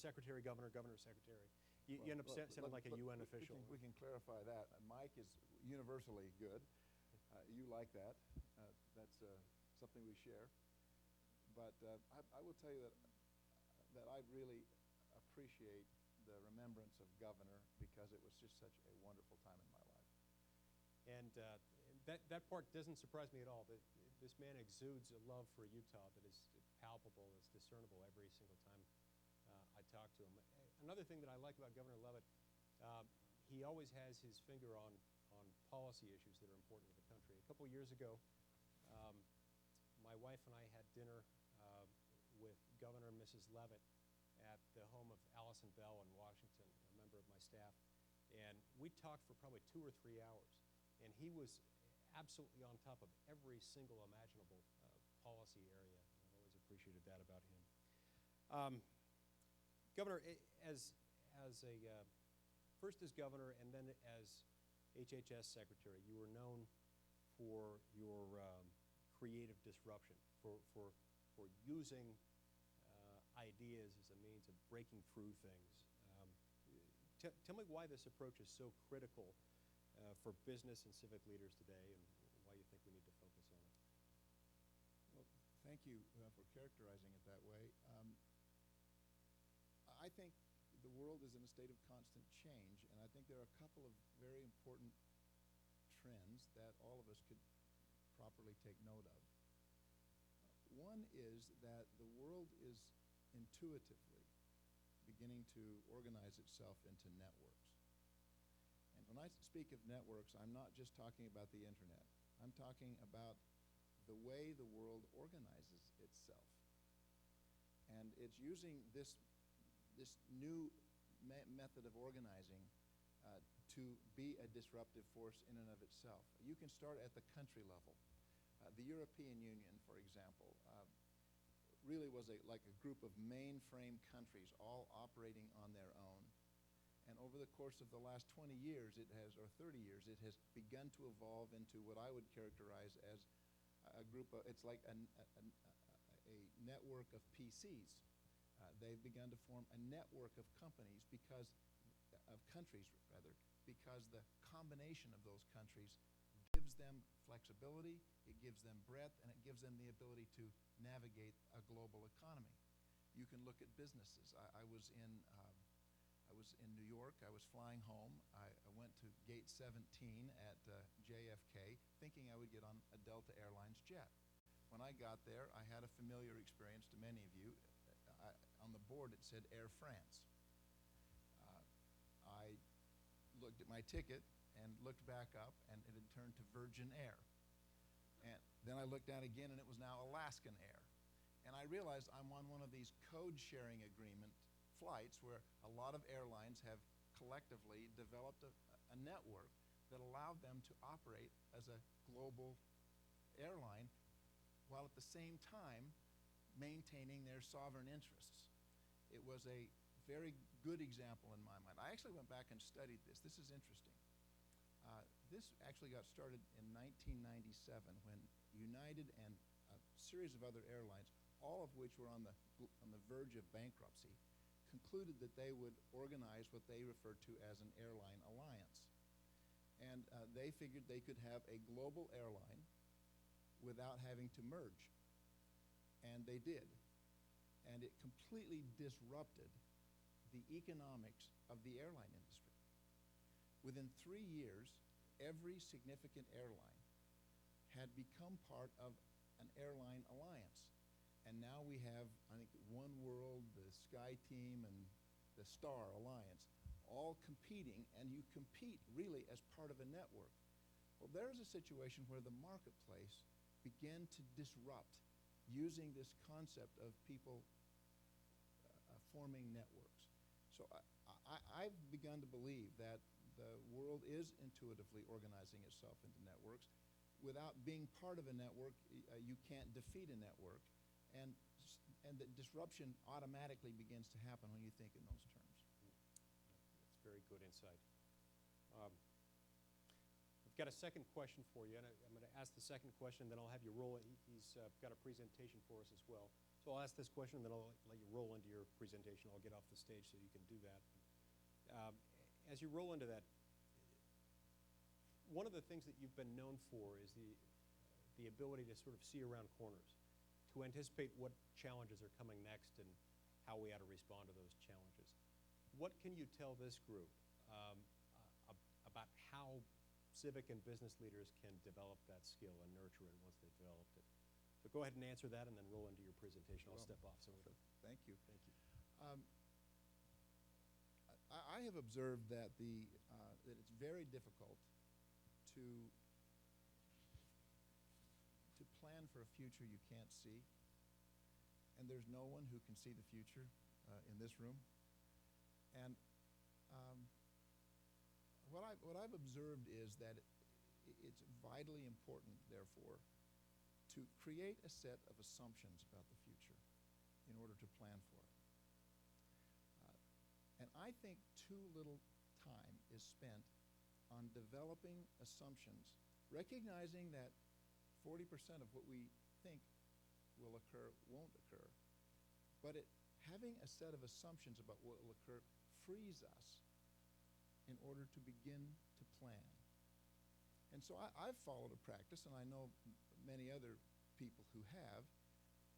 secretary, governor, governor, secretary. You end up sounding like a UN official. We can clarify that. Mike is universally good. You like that. That's something we share. But I will tell you that I really appreciate the remembrance of governor because it was just such a wonderful time in my life. And that part doesn't surprise me at all. This man exudes a love for Utah that is palpable, is discernible every single time I talk to him. Another thing that I like about Governor Leavitt, he always has his finger on policy issues that are important to the country. A couple years ago, my wife and I had dinner with Governor and Mrs. Leavitt at the home of Allison Bell in Washington, a member of my staff. And we talked for probably 2 or 3 hours. And he was absolutely on top of every single imaginable policy area. I've always appreciated that about him. Governor, first as governor and then as HHS secretary, you were known for your creative disruption, for using ideas as a means of breaking through things. Tell me why this approach is so critical for business and civic leaders today, and why you think we need to focus on it. Well, thank you for characterizing it that way. I think the world is in a state of constant change, and I think there are a couple of very important trends that all of us could properly take note of. One is that the world is intuitively beginning to organize itself into networks. And when I speak of networks, I'm not just talking about the internet. I'm talking about the way the world organizes itself. And it's using this new method of organizing to be a disruptive force in and of itself. You can start at the country level. The European Union, for example, really was like a group of mainframe countries all operating on their own. And over the course of the last 20 years, or 30 years, it has begun to evolve into what I would characterize as a group of, it's like a network of PCs. They've begun to form a network of countries because the combination of those countries gives them flexibility, it gives them breadth, and it gives them the ability to navigate a global economy. You can look at businesses. I was in New York. I was flying home. I went to Gate 17 at JFK, thinking I would get on a Delta Airlines jet. When I got there, I had a familiar experience to many of you. On the board, it said Air France. I looked at my ticket and looked back up, and it had turned to Virgin Air. And then I looked down again, and it was now Alaskan Air. And I realized I'm on one of these code-sharing agreement flights where a lot of airlines have collectively developed a network that allowed them to operate as a global airline while at the same time maintaining their sovereign interests. It was a very good example in my mind. I actually went back and studied this. This is interesting. This actually got started in 1997 when United and a series of other airlines, all of which were on the verge of bankruptcy, concluded that they would organize what they referred to as an airline alliance. And they figured they could have a global airline without having to merge. And they did. And it completely disrupted the economics of the airline industry. Within 3 years, every significant airline had become part of an airline alliance. And now we have, I think, One World, the Sky Team, and the Star Alliance, all competing, and you compete really as part of a network. Well, there's a situation where the marketplace began to disrupt using this concept of people forming networks. So I've begun to believe that the world is intuitively organizing itself into networks. Without being part of a network, you can't defeat a network. And that disruption automatically begins to happen when you think in those terms. That's very good insight. I've got a second question for you, and I'm going to ask the second question, then I'll have you roll it. He's got a presentation for us as well. So I'll ask this question, and then I'll let you roll into your presentation. I'll get off the stage so you can do that. Um, as you roll into that, one of the things that you've been known for is the ability to sort of see around corners, to anticipate what challenges are coming next and how we ought to respond to those challenges. What can you tell this group about how civic and business leaders can develop that skill and nurture it once they've developed it? But go ahead and answer that and then roll into your presentation. I'll step off some of it. Thank you. Thank you. I have observed that that it's very difficult to plan for a future you can't see, and there's no one who can see the future in this room. And what I've observed is that it's vitally important, therefore, to create a set of assumptions about the future in order to plan for it. And I think too little time is spent on developing assumptions, recognizing that 40% of what we think will occur won't occur, but having a set of assumptions about what will occur frees us in order to begin to plan. And so I've followed a practice, and I know many other people who have,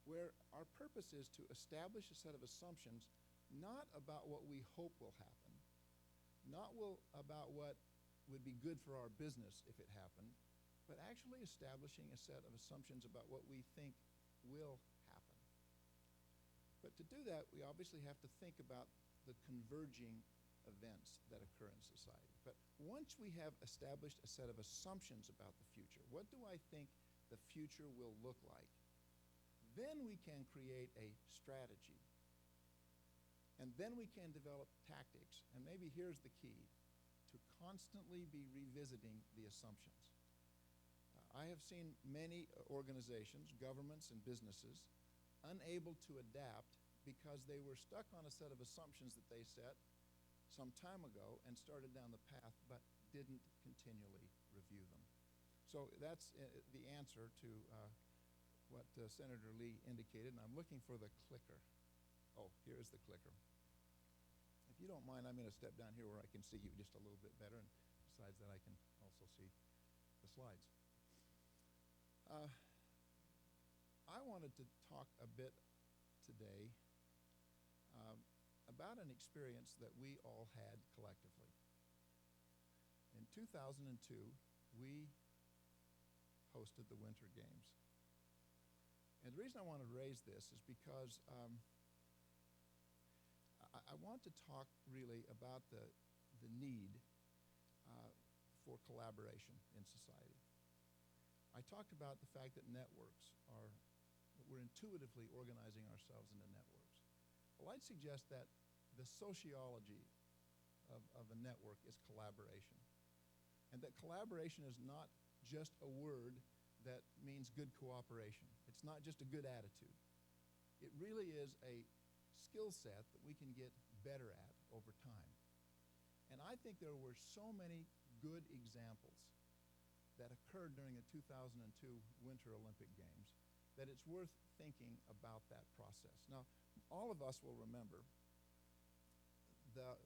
where our purpose is to establish a set of assumptions not about what we hope will happen, not about what would be good for our business if it happened, but actually establishing a set of assumptions about what we think will happen. But to do that, we obviously have to think about the converging events that occur in society. But once we have established a set of assumptions about the future, what do I think the future will look like? Then we can create a strategy. And then we can develop tactics. And maybe here's the key: to constantly be revisiting the assumptions. I have seen many organizations, governments, and businesses unable to adapt because they were stuck on a set of assumptions that they set some time ago and started down the path but didn't continually review them. So that's the answer to what Senator Lee indicated, and I'm looking for the clicker. Oh, here is the clicker. If you don't mind, I'm going to step down here where I can see you just a little bit better, and besides that, I can also see the slides. I wanted to talk a bit today about an experience that we all had collectively. In 2002, we hosted the Winter Games. And the reason I wanted to raise this is because I want to talk really about the need for collaboration in society. I talked about the fact that we're intuitively organizing ourselves into networks. Well, I'd suggest that the sociology of a network is collaboration. And that collaboration is not just a word that means good cooperation. It's not just a good attitude. It really is a skill set that we can get better at over time. And I think there were so many good examples that occurred during the 2002 Winter Olympic Games that it's worth thinking about that process. Now, all of us will remember the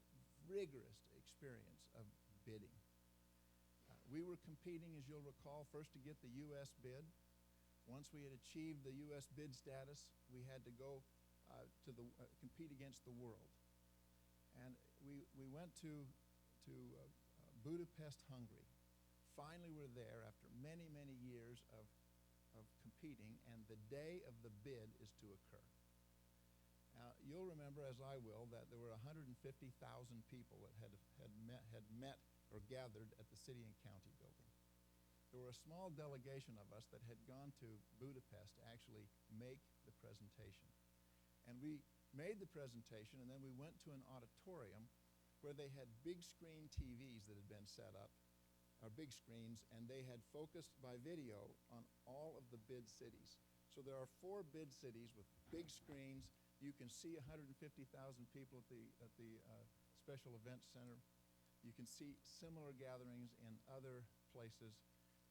rigorous experience of bidding. We were competing, as you'll recall, first to get the U.S. bid. Once we had achieved the U.S. bid status, we had to go compete against the world. And we went to Budapest, Hungary. Finally, we're there after many, many years of competing, and the day of the bid is to occur. Now, you'll remember, as I will, that there were 150,000 people that had met or gathered at the city and county building. There were a small delegation of us that had gone to Budapest to actually make the presentation. And we made the presentation, and then we went to an auditorium where they had big screen TVs that had been set up, or big screens, and they had focused by video on all of the bid cities. So there are 4 bid cities with big screens. You can see 150,000 people at the Special Events Center. You can see similar gatherings in other places.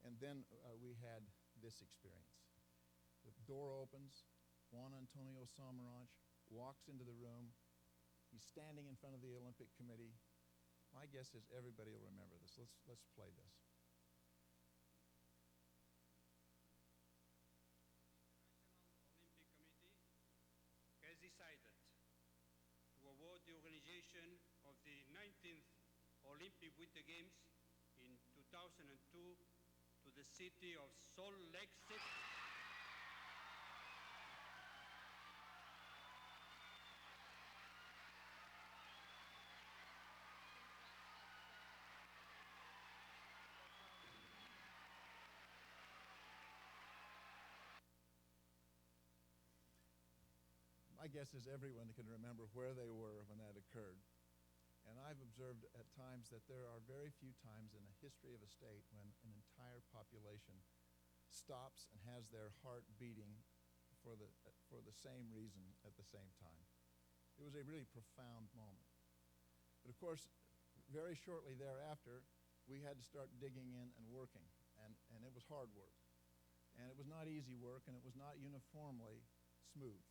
And then we had this experience. The door opens, Juan Antonio Samaranch walks into the room. He's standing in front of the Olympic Committee. My guess is everybody will remember this. Let's play this. Has decided to award the organization of the 19th Olympic Winter Games in 2002 to the city of Salt Lake City. My guess is everyone can remember where they were when that occurred. And I've observed at times that there are very few times in the history of a state when an entire population stops and has their heart beating for the same reason at the same time. It was a really profound moment. But of course, very shortly thereafter, we had to start digging in and working. And it was hard work. And it was not easy work, and it was not uniformly smooth.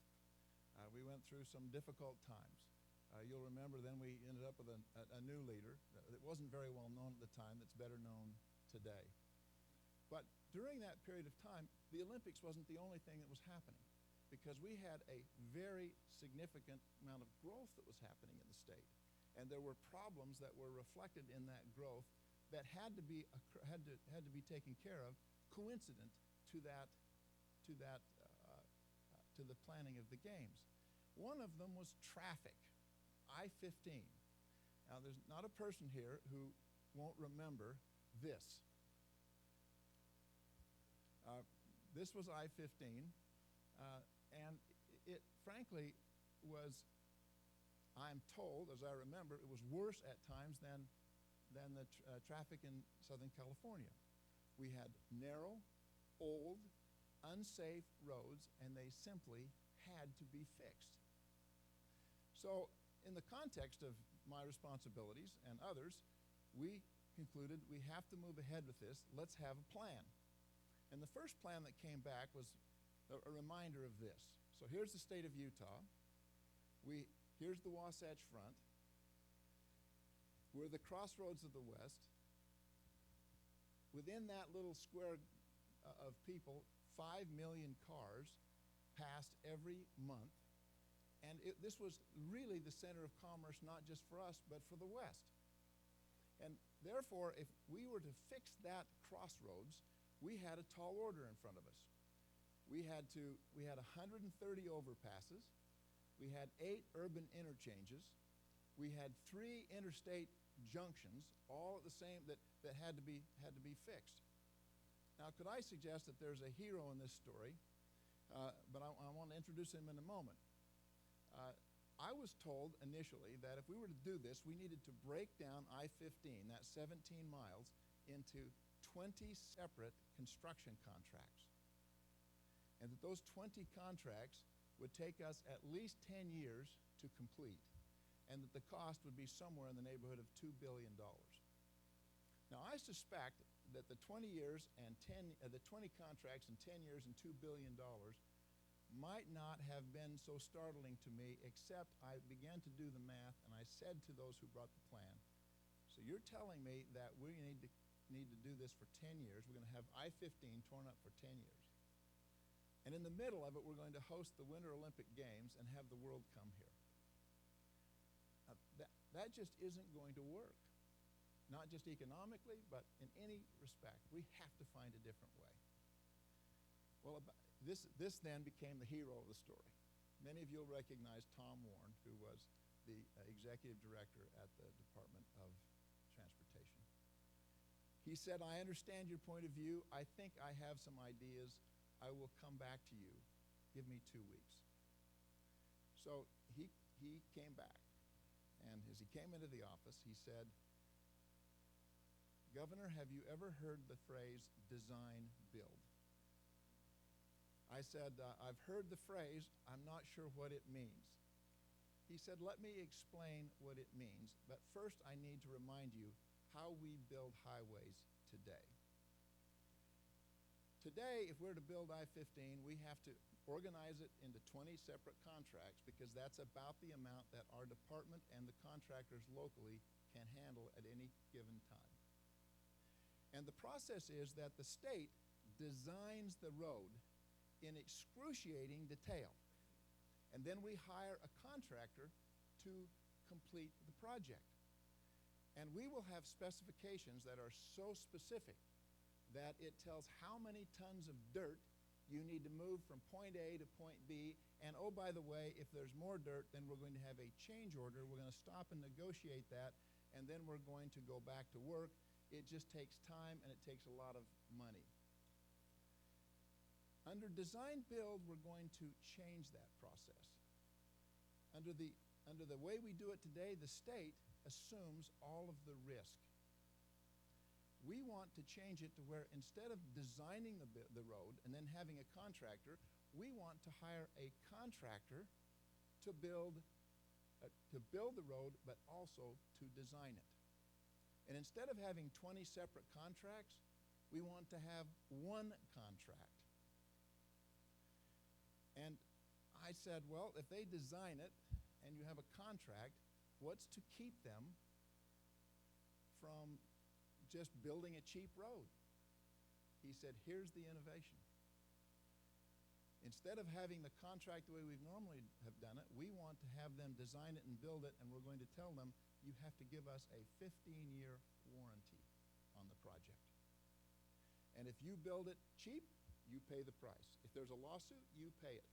We went through some difficult times. You'll remember then we ended up with a new leader that wasn't very well known at the time, that's better known today. But during that period of time, the Olympics wasn't the only thing that was happening, because we had a very significant amount of growth that was happening in the state. And there were problems that were reflected in that growth that had to be taken care of, coincident to the planning of the games. One of them was traffic, I-15. Now, there's not a person here who won't remember this. This was I-15, and it frankly was, I'm told, as I remember, it was worse at times than the traffic in Southern California. We had narrow, old, unsafe roads, and they simply had to be fixed. So in the context of my responsibilities and others, we concluded we have to move ahead with this. Let's have a plan. And the first plan that came back was a reminder of this. So here's the state of Utah. Here's the Wasatch Front. We're the crossroads of the West. Within that little square of people, 5 million cars passed every month. And this was really the center of commerce, not just for us, but for the West. And therefore, if we were to fix that crossroads, we had a tall order in front of us. We had 130 overpasses. We had 8 urban interchanges. We had 3 interstate junctions, all at the same, that had to be fixed. Now, could I suggest that there's a hero in this story, but I want to introduce him in a moment. I was told initially that if we were to do this, we needed to break down I-15, that 17 miles, into 20 separate construction contracts. And that those 20 contracts would take us at least 10 years to complete, and that the cost would be somewhere in the neighborhood of $2 billion. Now, I suspect that the 20 years and the 20 contracts in 10 years and $2 billion might not have been so startling to me, except I began to do the math, and I said to those who brought the plan, so you're telling me that we need to do this for 10 years. We're going to have I-15 torn up for 10 years. And in the middle of it, we're going to host the Winter Olympic Games and have the world come here. That just isn't going to work. Not just economically, but in any respect. We have to find a different way. Well, this then became the hero of the story. Many of you will recognize Tom Warren, who was the executive director at the Department of Transportation. He said, I understand your point of view. I think I have some ideas. I will come back to you. Give me 2 weeks. So he came back. And as he came into the office, he said, Governor, have you ever heard the phrase design build? I said, I've heard the phrase. I'm not sure what it means. He said, let me explain what it means. But first, I need to remind you how we build highways today. today, if we're to build I-15, we have to organize it into 20 separate contracts because that's about the amount that our department and the contractors locally can handle at any given time. And the process is that the state designs the road in excruciating detail. And then we hire a contractor to complete the project. And we will have specifications that are so specific that it tells how many tons of dirt you need to move from point A to point B. And oh, by the way, if there's more dirt, then we're going to have a change order. We're going to stop and negotiate that, and then we're going to go back to work. It just takes time, and it takes a lot of money. Under design build, we're going to change that process. Under the way we do it today, the state assumes all of the risk. We want to change it to where instead of designing the road and then having a contractor, we want to hire a contractor to build the road, but also to design it. And instead of having 20 separate contracts, we want to have one contract. And I said, well, if they design it and you have a contract, what's to keep them from just building a cheap road? He said, here's the innovation. Instead of having the contract the way we normally have done it, we want to have them design it and build it, and we're going to tell them, you have to give us a 15-year warranty on the project. And if you build it cheap, you pay the price. If there's a lawsuit, you pay it.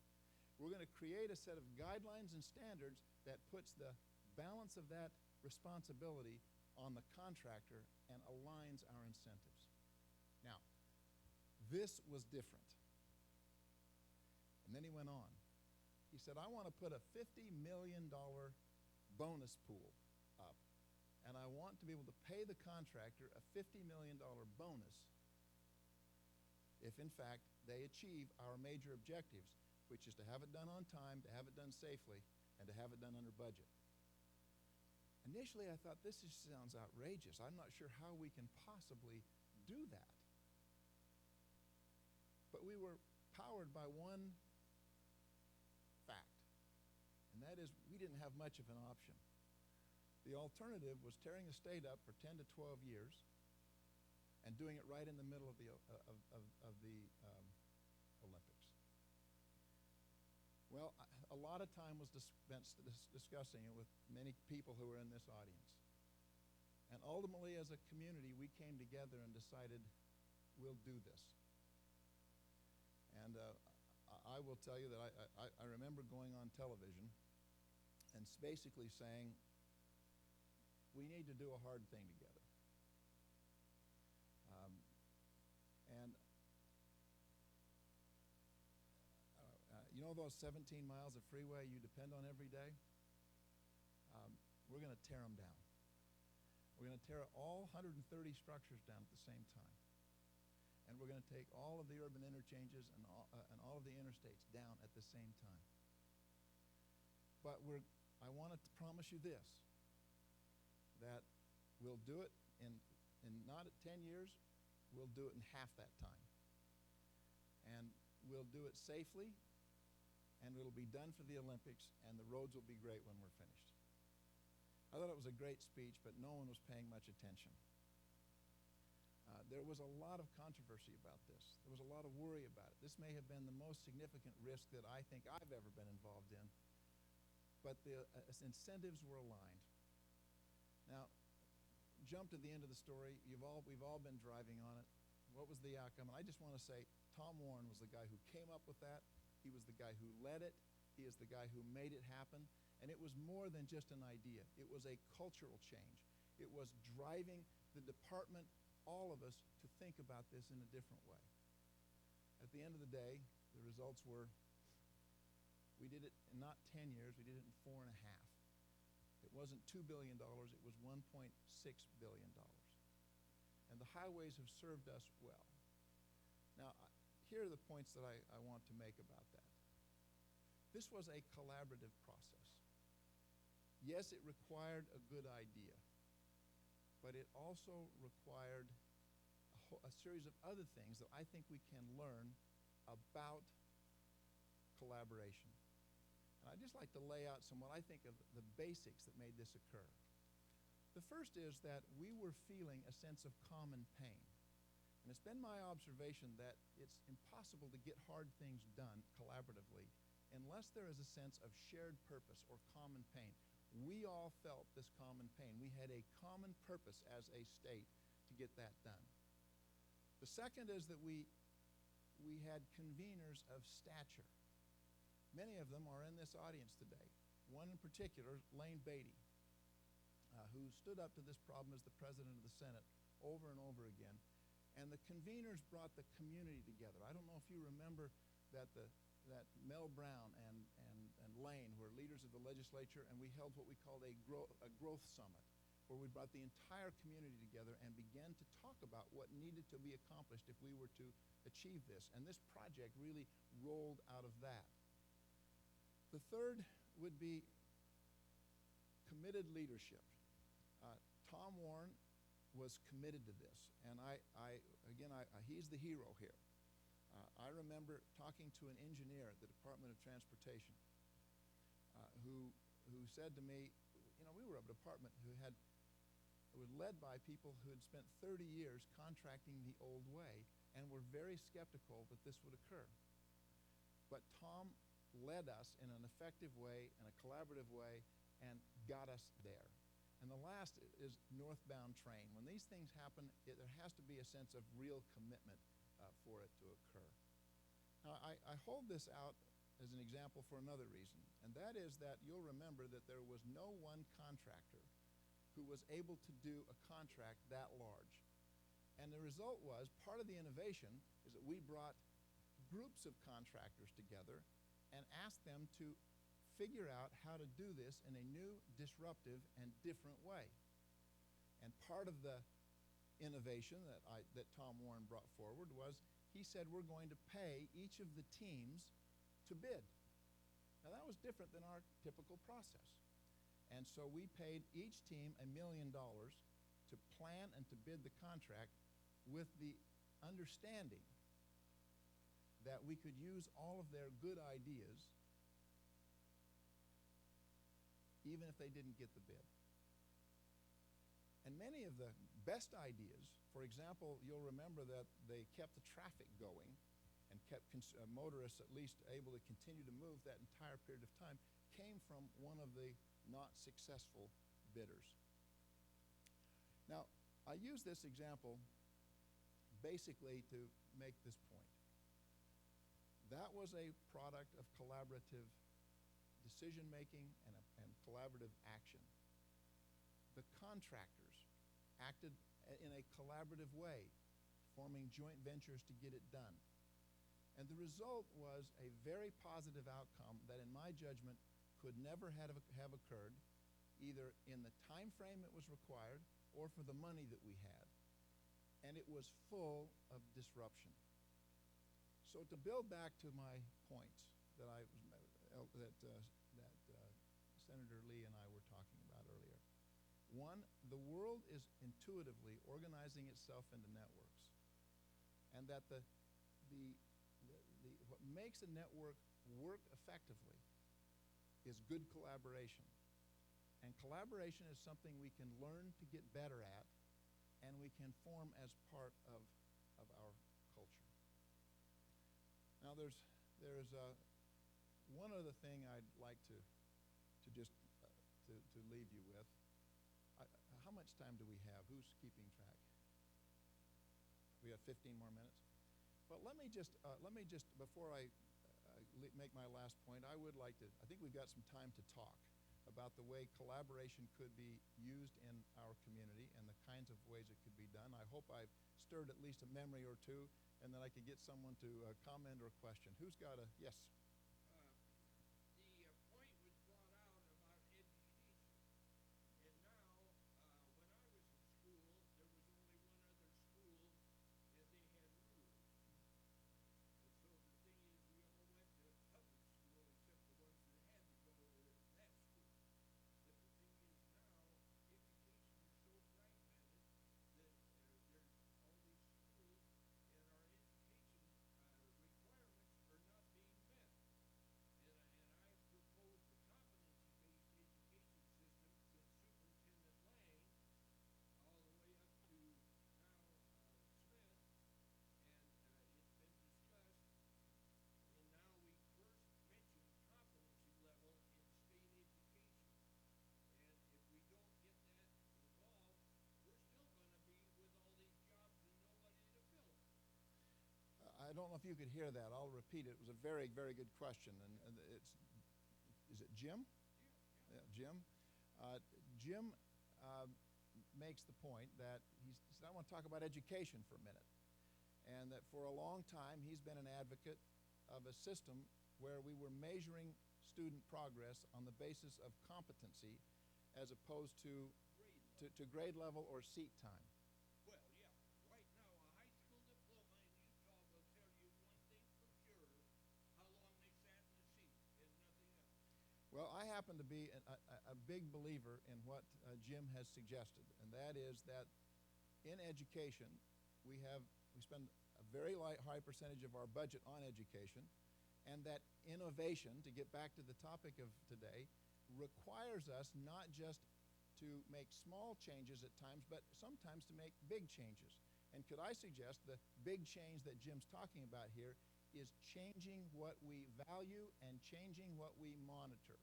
We're going to create a set of guidelines and standards that puts the balance of that responsibility on the contractor and aligns our incentives. Now, this was different. And then he went on. He said, I want to put a $50 million bonus pool up, and I want to be able to pay the contractor a $50 million bonus if, in fact, they achieve our major objectives, which is to have it done on time, to have it done safely, and to have it done under budget. Initially, I thought, this just sounds outrageous. I'm not sure how we can possibly do that. But we were powered by one fact, and that is we didn't have much of an option. The alternative was tearing the state up for 10 to 12 years and doing it right in the middle of the Olympics. Well, a lot of time was spent discussing it with many people who were in this audience. And ultimately, as a community, we came together and decided we'll do this. And I will tell you that I remember going on television and basically saying, we need to do a hard thing together. You know those 17 miles of freeway you depend on every day? We're going to tear them down. We're going to tear all 130 structures down at the same time. And we're going to take all of the urban interchanges and all of the interstates down at the same time. But I want to promise you this, that we'll do it in not at 10 years, we'll do it in half that time. And we'll do it safely, and it'll be done for the Olympics, and the roads will be great when we're finished. I thought it was a great speech, but no one was paying much attention. There was a lot of controversy about this. There was a lot of worry about it. This may have been the most significant risk that I think I've ever been involved in, but the incentives were aligned. Now, jump to the end of the story. We've all been driving on it. What was the outcome? And I just want to say Tom Warren was the guy who came up with that. He was the guy who led it. He is the guy who made it happen. And it was more than just an idea. It was a cultural change. It was driving the department, all of us, to think about this in a different way. At the end of the day, the results were, we did it in not 10 years, we did it in 4.5. It wasn't $2 billion, it was $1.6 billion. And the highways have served us well. Now, here are the points that I want to make about that. This was a collaborative process. Yes, it required a good idea, but it also required a a series of other things that I think we can learn about collaboration. And I'd just like to lay out some what I think of the basics that made this occur. The first is that we were feeling a sense of common pain. And it's been my observation that it's impossible to get hard things done collaboratively unless there is a sense of shared purpose or common pain. We all felt this common pain. We had a common purpose as a state to get that done. The second is that we had conveners of stature. Many of them are in this audience today. One in particular, Lane Beatty, who stood up to this problem as the president of the Senate over and over again. And the conveners brought the community together. I don't know if you remember that Mel Brown and Lane were leaders of the legislature, and we held what we called a growth summit, where we brought the entire community together and began to talk about what needed to be accomplished if we were to achieve this. And this project really rolled out of that. The third would be committed leadership. Tom Warren was committed to this, and he's the hero here. I remember talking to an engineer at the Department of Transportation who said to me, we were a department it was led by people who had spent 30 years contracting the old way and were very skeptical that this would occur. But Tom led us in an effective way, in a collaborative way, and got us there. And the last is northbound train. When these things happen, there has to be a sense of real commitment for it to occur. Now, I hold this out as an example for another reason, and that is that you'll remember that there was no one contractor who was able to do a contract that large. And the result was, part of the innovation is that we brought groups of contractors together and asked them to figure out how to do this in a new, disruptive, and different way. And part of the innovation that Tom Warren brought forward was he said we're going to pay each of the teams to bid. Now that was different than our typical process. And so we paid each team $1 million to plan and to bid the contract with the understanding that we could use all of their good ideas even if they didn't get the bid. And many of the best ideas, for example, you'll remember that they kept the traffic going and kept motorists at least able to continue to move that entire period of time, came from one of the not successful bidders. Now, I use this example basically to make this point. That was a product of collaborative decision-making and collaborative action. The contractors acted in a collaborative way, forming joint ventures to get it done. And the result was a very positive outcome that, in my judgment, could never have occurred either in the time frame it was required or for the money that we had. And it was full of disruption. So to build back to my points that Senator Lee and I were talking about earlier. One, the world is intuitively organizing itself into networks, and that what makes a network work effectively is good collaboration. And collaboration is something we can learn to get better at, and we can form as part of our culture. Now, there's one other thing I'd like to leave you with. How much time do we have? Who's keeping track? We have 15 more minutes. But let me just before I make my last point, I think we've got some time to talk about the way collaboration could be used in our community and the kinds of ways it could be done. I hope I've stirred at least a memory or two, and that I could get someone to comment or question. Who's got a, yes? I don't know if you could hear that. I'll repeat it. It was a very, very good question. And is it Jim? Yeah, Jim. Jim makes the point that he said, I want to talk about education for a minute. And that for a long time, he's been an advocate of a system where we were measuring student progress on the basis of competency as opposed to grade level or seat time. Well, yeah. Right now, a high school diploma in Utah will tell you one thing for sure, how long they sat in the seat and nothing else. Well, I happen to be a big believer in what Jim has suggested, and that is that in education, we spend a very high percentage of our budget on education, and that innovation, to get back to the topic of today, requires us not just to make small changes at times, but sometimes to make big changes. And could I suggest the big change that Jim's talking about here is changing what we value and changing what we monitor.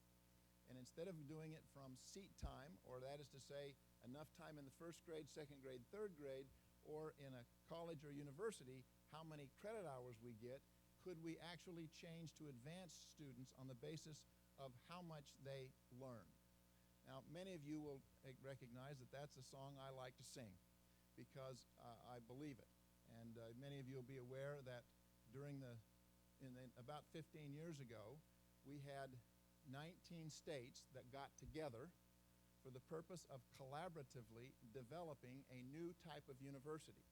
And instead of doing it from seat time, or that is to say, enough time in the first grade, second grade, third grade, or in a college or university, how many credit hours we get, could we actually change to advanced students on the basis of how much they learn? Now, many of you will recognize that that's a song I like to sing because I believe it. And many of you will be aware that about 15 years ago, we had 19 states that got together for the purpose of collaboratively developing a new type of university.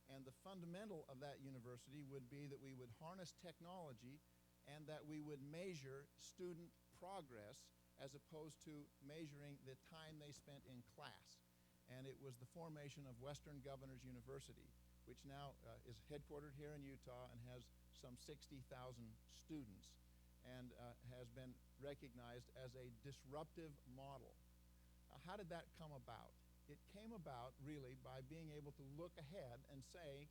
And the fundamental of that university would be that we would harness technology and that we would measure student progress as opposed to measuring the time they spent in class. And it was the formation of Western Governors University, which now is headquartered here in Utah and has some 60,000 students and has been recognized as a disruptive model. How did that come about? It came about really by being able to look ahead and say,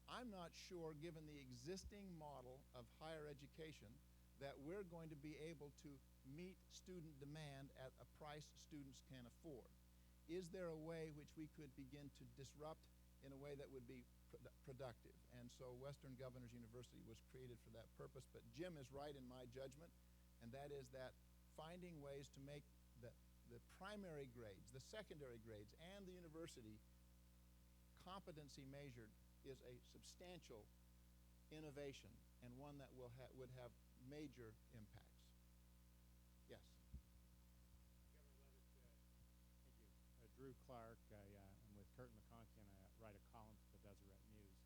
I'm not sure, given the existing model of higher education, that we're going to be able to meet student demand at a price students can afford. Is there a way which we could begin to disrupt in a way that would be productive? And so Western Governors University was created for that purpose. But Jim is right in my judgment, and that is that finding ways to make the primary grades, the secondary grades, and the university competency measured is a substantial innovation and one that would have major impacts. Yes. Governor Leavitt, thank you. Drew Clark. I'm with Kurt McConkie, and I write a column for the Deseret News.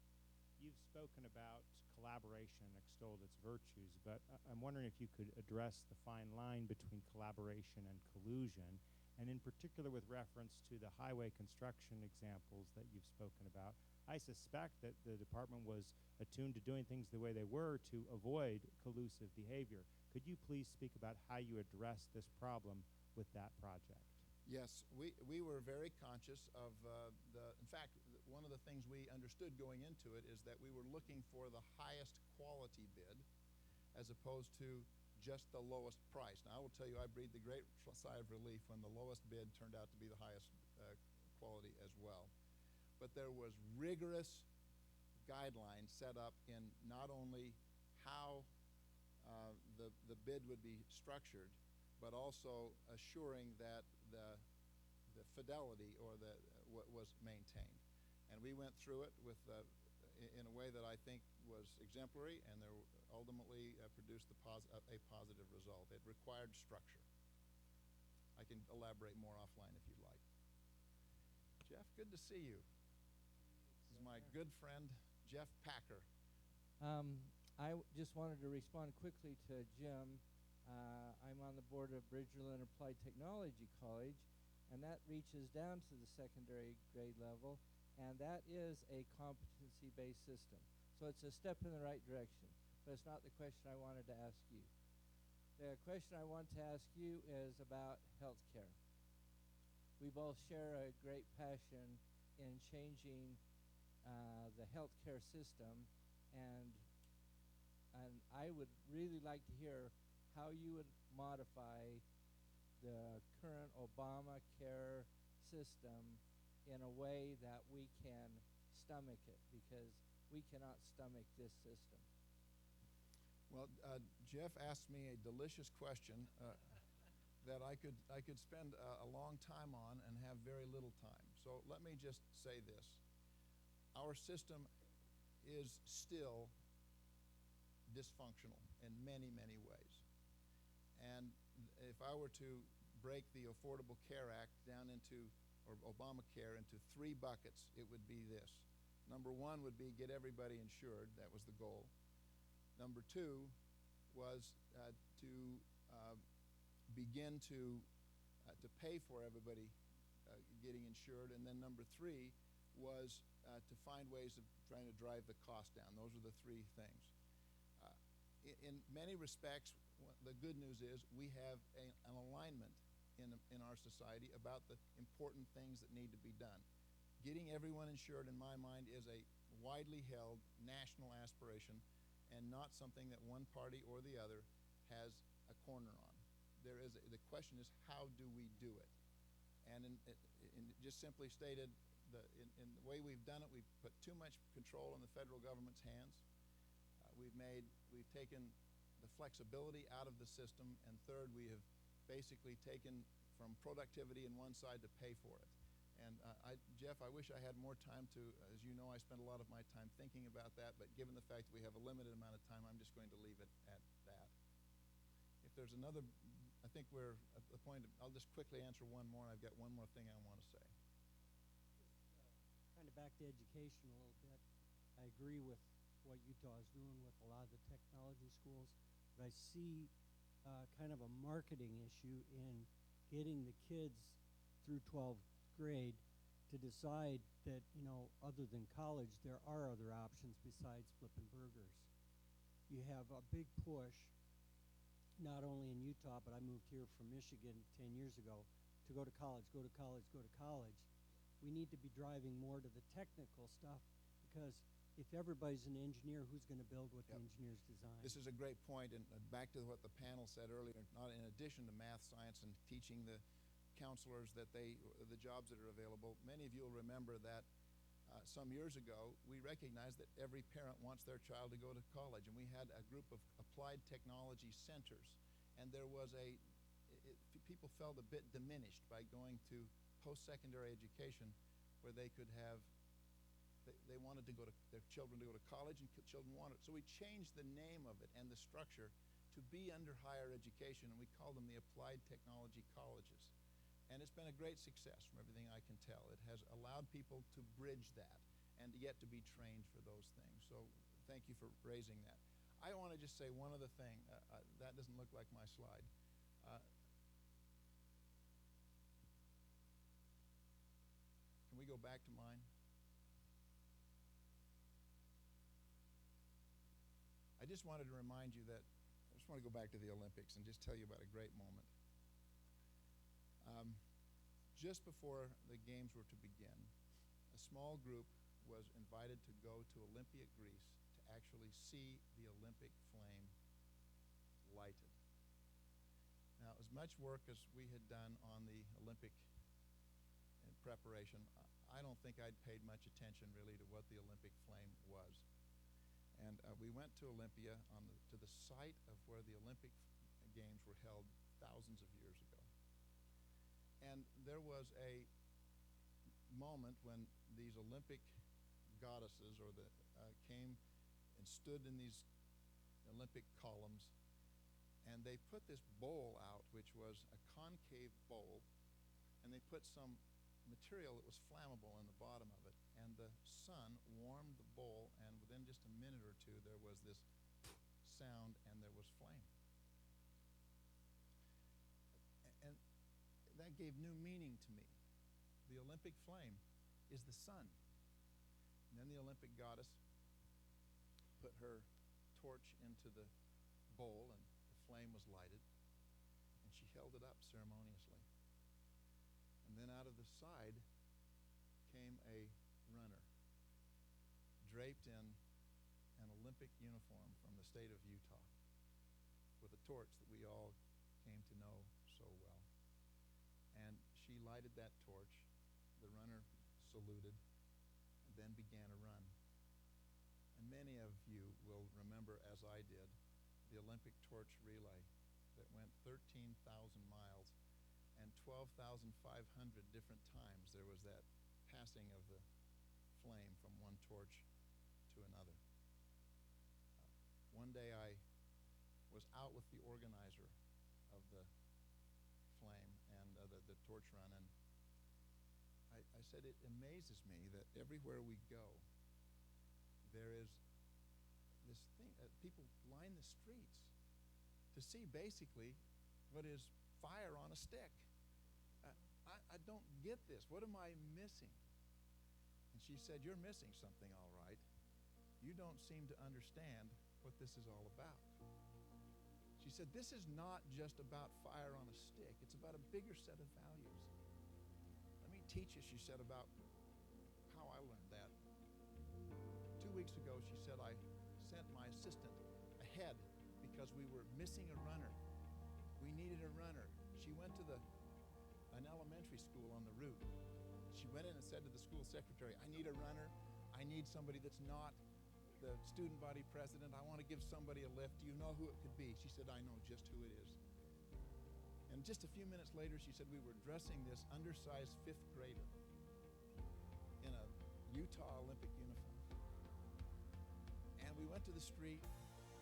You've spoken about collaboration and extolled its virtues, but I'm wondering if you could address the fine line between collaboration and collusion, and in particular with reference to the highway construction examples that you've spoken about. I suspect that the department was attuned to doing things the way they were to avoid collusive behavior. Could you please speak about how you address this problem with that project? Yes, we were very conscious of in fact, one of the things we understood going into it is that we were looking for the highest quality bid as opposed to just the lowest price. Now, I will tell you, I breathed a great sigh of relief when the lowest bid turned out to be the highest quality as well. But there was rigorous guidelines set up in not only how the bid would be structured, but also assuring that the fidelity or what was maintained. And we went through it with in a way that I think was exemplary, and there ultimately produced a positive result. It required structure. I can elaborate more offline if you'd like. Jeff, good to see you. This is my good friend, Jeff Packer. I just wanted to respond quickly to Jim. I'm on the board of Bridgerland Applied Technology College, and that reaches down to the secondary grade level, and that is a competency-based system. So it's a step in the right direction, but it's not the question I wanted to ask you. The question I want to ask you is about healthcare. We both share a great passion in changing the healthcare system, and I would really like to hear how you would modify the current Obamacare system in a way that we can stomach it, because we cannot stomach this system. Well, Jeff asked me a delicious question that I could spend a long time on and have very little time. So let me just say this. Our system is still dysfunctional in many, many ways. And if I were to break the Affordable Care Act down into, or Obamacare, into 3 buckets, it would be this. Number 1 would be get everybody insured. That was the goal. Number 2 was to begin to pay for everybody getting insured. And then number 3 was to find ways of trying to drive the cost down. Those are the 3 things. In many respects, the good news is we have an alignment in our society about the important things that need to be done. Getting everyone insured, in my mind, is a widely held national aspiration and not something that one party or the other has a corner on. The question is, how do we do it? And just simply stated, in the way we've done it, we've put too much control in the federal government's hands. We've taken the flexibility out of the system, and third, we have basically taken from productivity in one side to pay for it. And Jeff, I wish I had more time to, as you know, I spend a lot of my time thinking about that, but given the fact that we have a limited amount of time, I'm just going to leave it at that. If there's another, I think we're at the point, I'll just quickly answer one more, and I've got one more thing I want to say. Kind of back to education a little bit. I agree with what Utah is doing with a lot of the technology schools, but I see kind of a marketing issue in getting the kids through 12th grade to decide that, you know, other than college, there are other options besides flipping burgers. You have a big push, not only in Utah, but I moved here from Michigan 10 years ago, to go to college, go to college, go to college. We need to be driving more to the technical stuff, because if everybody's an engineer, who's going to build what the engineers design? This is a great point, and back to what the panel said earlier, not in addition to math, science, and teaching the counselors the jobs that are available. Many of you will remember that some years ago, we recognized that every parent wants their child to go to college, and we had a group of applied technology centers, and there was people felt a bit diminished by going to post-secondary education where they could have, they wanted to go to, their children to go to college, and children wanted. So we changed the name of it and the structure to be under higher education, and we call them the Applied Technology Colleges. And it's been a great success from everything I can tell. It has allowed people to bridge that and yet to be trained for those things. So thank you for raising that. I want to just say one other thing. That doesn't look like my slide. Can we go back to mine? I just wanted to remind you that, I just want to go back to the Olympics and just tell you about a great moment. Just before the games were to begin, a small group was invited to go to Olympia, Greece, to actually see the Olympic flame lighted. Now, as much work as we had done on the Olympic preparation, I don't think I'd paid much attention really to what the Olympic flame was. And we went to Olympia, to the site of where the Olympic Games were held thousands of years ago. And there was a moment when these Olympic goddesses came and stood in these Olympic columns, and they put this bowl out, which was a concave bowl, and they put some material that was flammable in the bottom of it, and the sun warmed the bowl, and within just a minute or two there was this sound and there was flame. And that gave new meaning to me. The Olympic flame is the sun. And then the Olympic goddess put her torch into the bowl, and the flame was lighted, and she held it up ceremoniously. And then out of the side came a runner draped in an Olympic uniform from the state of Utah with a torch that we all came to know so well. And she lighted that torch, the runner saluted, and then began a run. And many of you will remember, as I did, the Olympic torch relay that went 13,000 miles, and 12,500 different times there was that passing of the flame from one torch to another. One day I was out with the organizer of the flame and the torch run, and I said, it amazes me that everywhere we go, there is this thing, people line the streets to see basically what is fire on a stick. I don't get this. What am I missing? And she said, you're missing something, all right. You don't seem to understand what this is all about. She said, this is not just about fire on a stick. It's about a bigger set of values. Let me teach you, she said, about how I learned that. 2 weeks ago, she said, I sent my assistant ahead because we were missing a runner. We needed a runner. She went to an elementary school on the route. She went in and said to the school secretary, I need a runner. I need somebody that's not the student body president. I want to give somebody a lift. Do you know who it could be? She said, I know just who it is. And just a few minutes later, she said, we were dressing this undersized 5th grader in a Utah Olympic uniform. And we went to the street,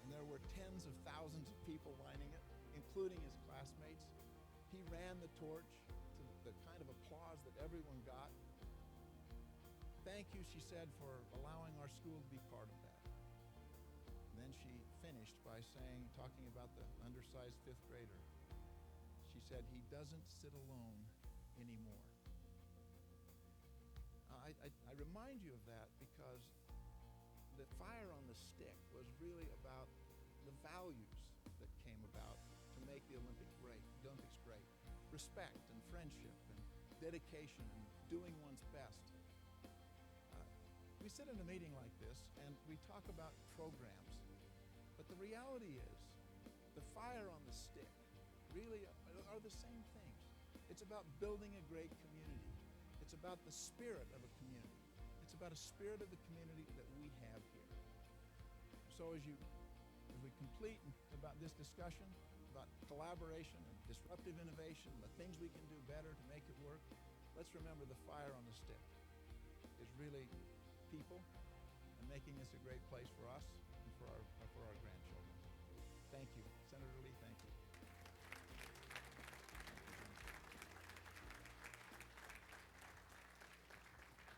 and there were tens of thousands of people lining it, including his classmates. He ran the torch to the kind of applause that everyone got. Thank you, she said, for allowing our school to be part of that. And then she finished by saying, talking about the undersized 5th grader, she said, he doesn't sit alone anymore. I remind you of that because the fire on the stick was really about the values that came about to make the Olympics great. Respect and friendship and dedication and doing one's best. We sit in a meeting like this and we talk about programs, but the reality is the fire on the stick really are the same things. It's about building a great community. It's about the spirit of a community. It's about a spirit of the community that we have here. So as we complete about this discussion about collaboration and disruptive innovation, the things we can do better to make it work, let's remember the fire on the stick is really people and making this a great place for us and for our grandchildren.